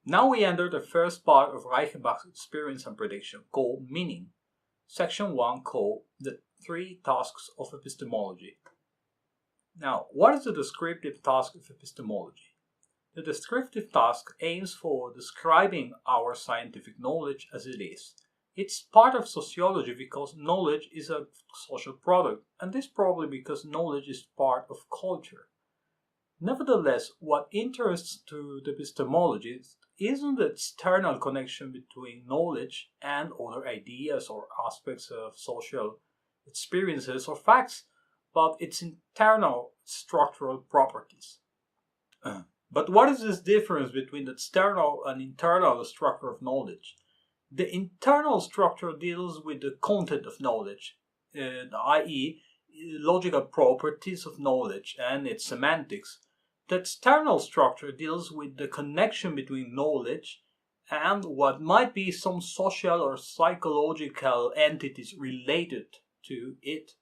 Now we enter the first part of Reichenbach's experience and prediction, called meaning. Section 1 called the three tasks of epistemology. Now, what is the descriptive task of epistemology? The descriptive task aims for describing our scientific knowledge as it is. It's part of sociology because knowledge is a social product, and this probably because knowledge is part of culture. Nevertheless, what interests to the epistemologists isn't the external connection between knowledge and other ideas or aspects of social experiences or facts, but its internal structural properties. But what is this difference between the external and internal structure of knowledge? The internal structure deals with the content of knowledge, i.e., logical properties of knowledge and its semantics. The external structure deals with the connection between knowledge and what might be some social or psychological entities related to it,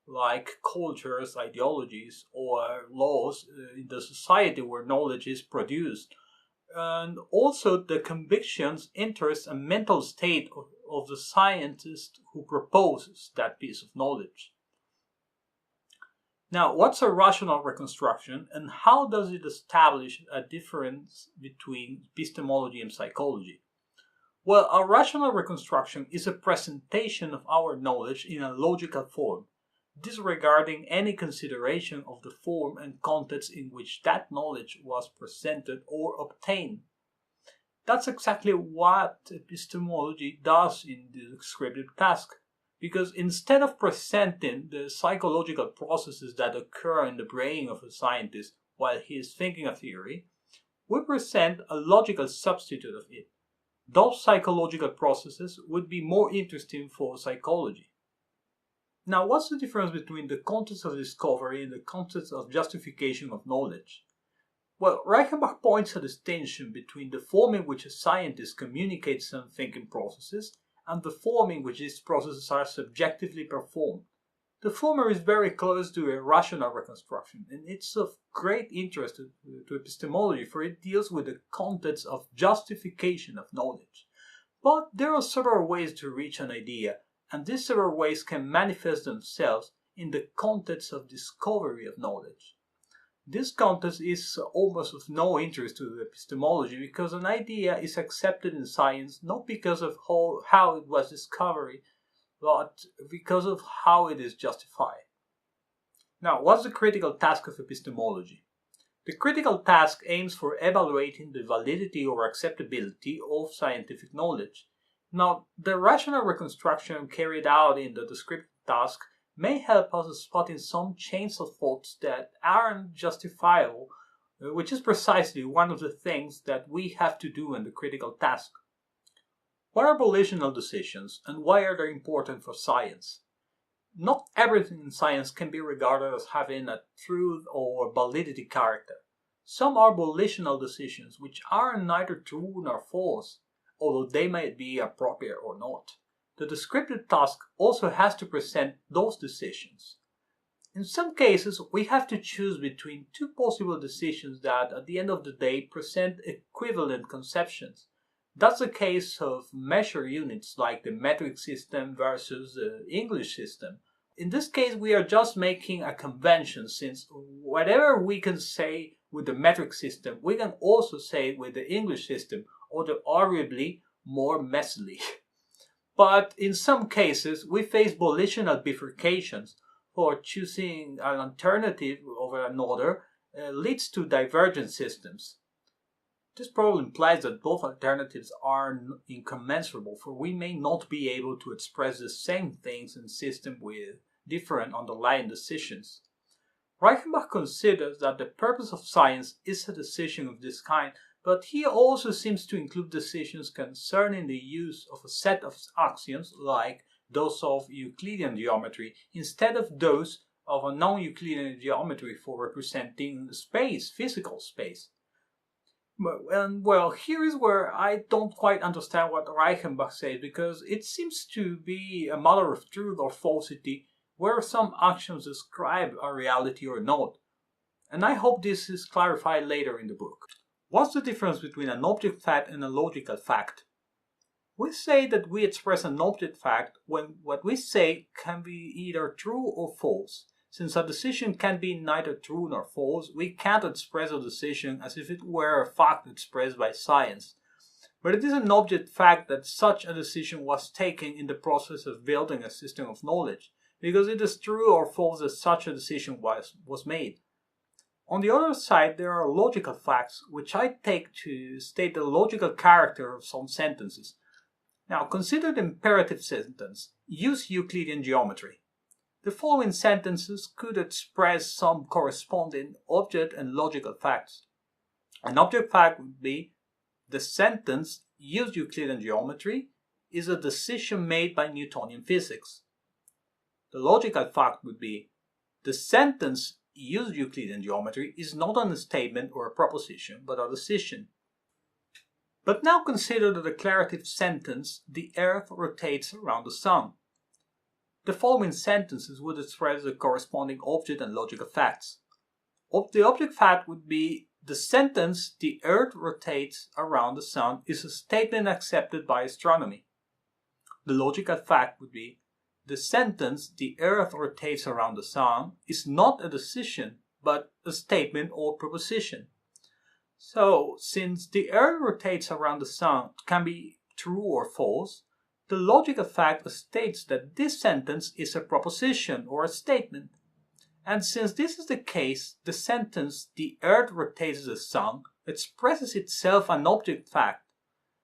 like cultures, ideologies, or laws in the society where knowledge is produced, and also the convictions, interests, and mental state of the scientist who proposes that piece of knowledge. Now, what's a rational reconstruction, and how does it establish a difference between epistemology and psychology? Well, a rational reconstruction is a presentation of our knowledge in a logical form, disregarding any consideration of the form and context in which that knowledge was presented or obtained. That's exactly what epistemology does in the descriptive task, because instead of presenting the psychological processes that occur in the brain of a scientist while he is thinking a theory, we present a logical substitute of it. Those psychological processes would be more interesting for psychology. Now, what's the difference between the context of discovery and the context of justification of knowledge? Well, Reichenbach points a distinction between the form in which a scientist communicates some thinking processes and the form in which these processes are subjectively performed. The former is very close to a rational reconstruction, and it's of great interest to epistemology, for it deals with the context of justification of knowledge. But there are several ways to reach an idea, and these several ways can manifest themselves in the context of discovery of knowledge. This context is almost of no interest to epistemology because an idea is accepted in science not because of how it was discovered, but because of how it is justified. Now, what's the critical task of epistemology? The critical task aims for evaluating the validity or acceptability of scientific knowledge. Now, the rational reconstruction carried out in the descriptive task may help us spotting some chains of thoughts that aren't justifiable, which is precisely one of the things that we have to do in the critical task. What are volitional decisions, and why are they important for science? Not everything in science can be regarded as having a truth or validity character. Some are volitional decisions which are neither true nor false, although they may be appropriate or not. The descriptive task also has to present those decisions. In some cases, we have to choose between two possible decisions that, at the end of the day, present equivalent conceptions. That's the case of measure units like the metric system versus the English system. In this case, we are just making a convention, since whatever we can say with the metric system, we can also say with the English system, although arguably more messily. But in some cases, we face volitional bifurcations, for choosing an alternative over another leads to divergent systems. This probably implies that both alternatives are incommensurable, for we may not be able to express the same things in systems with different underlying decisions. Reichenbach considers that the purpose of science is a decision of this kind, but he also seems to include decisions concerning the use of a set of axioms like those of Euclidean geometry instead of those of a non-Euclidean geometry for representing space, physical space. Well, here is where I don't quite understand what Reichenbach says, because it seems to be a matter of truth or falsity where some actions describe a reality or not. And I hope this is clarified later in the book. What's the difference between an object fact and a logical fact? We say that we express an object fact when what we say can be either true or false. Since a decision can be neither true nor false, we can't express a decision as if it were a fact expressed by science. But it is an object fact that such a decision was taken in the process of building a system of knowledge, because it is true or false that such a decision was made. On the other side, there are logical facts, which I take to state the logical character of some sentences. Now, consider the imperative sentence, use Euclidean geometry. The following sentences could express some corresponding object and logical facts. An object fact would be, the sentence, use Euclidean geometry, is a decision made by Newtonian physics. The logical fact would be, the sentence, use Euclidean geometry, is not a statement or a proposition, but a decision. But now consider the declarative sentence, the Earth rotates around the Sun. The following sentences would express the corresponding object and logical facts. The object fact would be, the sentence, the Earth rotates around the Sun, is a statement accepted by astronomy. The logical fact would be, the sentence, the Earth rotates around the Sun, is not a decision, but a statement or proposition. So, since the Earth rotates around the Sun can be true or false, the logical fact states that this sentence is a proposition or a statement. And since this is the case, the sentence, the Earth rotates the Sun, expresses itself an object fact,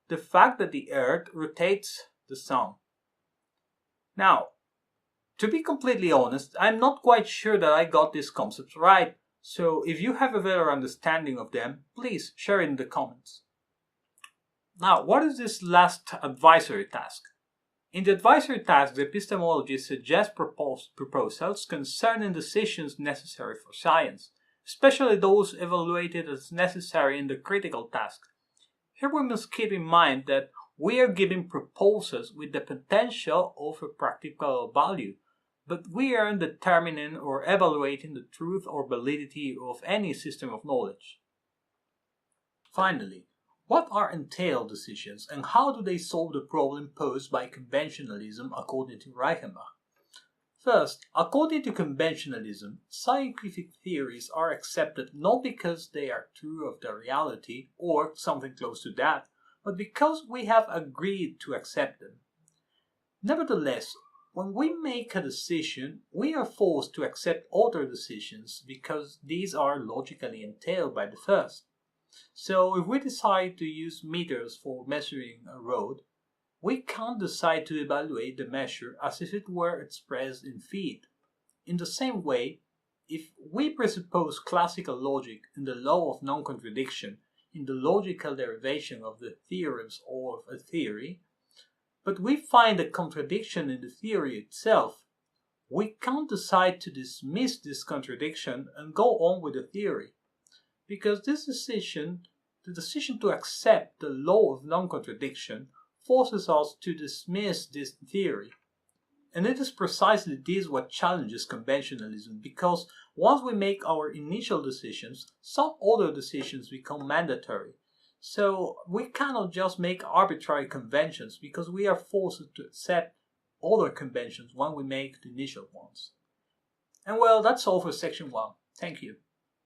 the fact that the Earth rotates the Sun. Now, to be completely honest, I'm not quite sure that I got these concepts right. So if you have a better understanding of them, please share it in the comments. Now, what is this last advisory task? In the advisory task, the epistemologist suggests proposals concerning decisions necessary for science, especially those evaluated as necessary in the critical task. Here we must keep in mind that we are giving proposals with the potential of a practical value, but we aren't determining or evaluating the truth or validity of any system of knowledge. Finally, what are entailed decisions and how do they solve the problem posed by conventionalism according to Reichenbach? First, according to conventionalism, scientific theories are accepted not because they are true of the reality or something close to that, but because we have agreed to accept them. Nevertheless, when we make a decision, we are forced to accept other decisions because these are logically entailed by the first. So if we decide to use meters for measuring a road, we can't decide to evaluate the measure as if it were expressed in feet. In the same way, if we presuppose classical logic in the law of non-contradiction in the logical derivation of the theorems of a theory, but we find a contradiction in the theory itself, we can't decide to dismiss this contradiction and go on with the theory, because the decision to accept the law of non-contradiction forces us to dismiss this theory. And it is precisely this what challenges conventionalism, because once we make our initial decisions, some other decisions become mandatory. So we cannot just make arbitrary conventions because we are forced to accept other conventions when we make the initial ones. And well, that's all for section 1. Thank you.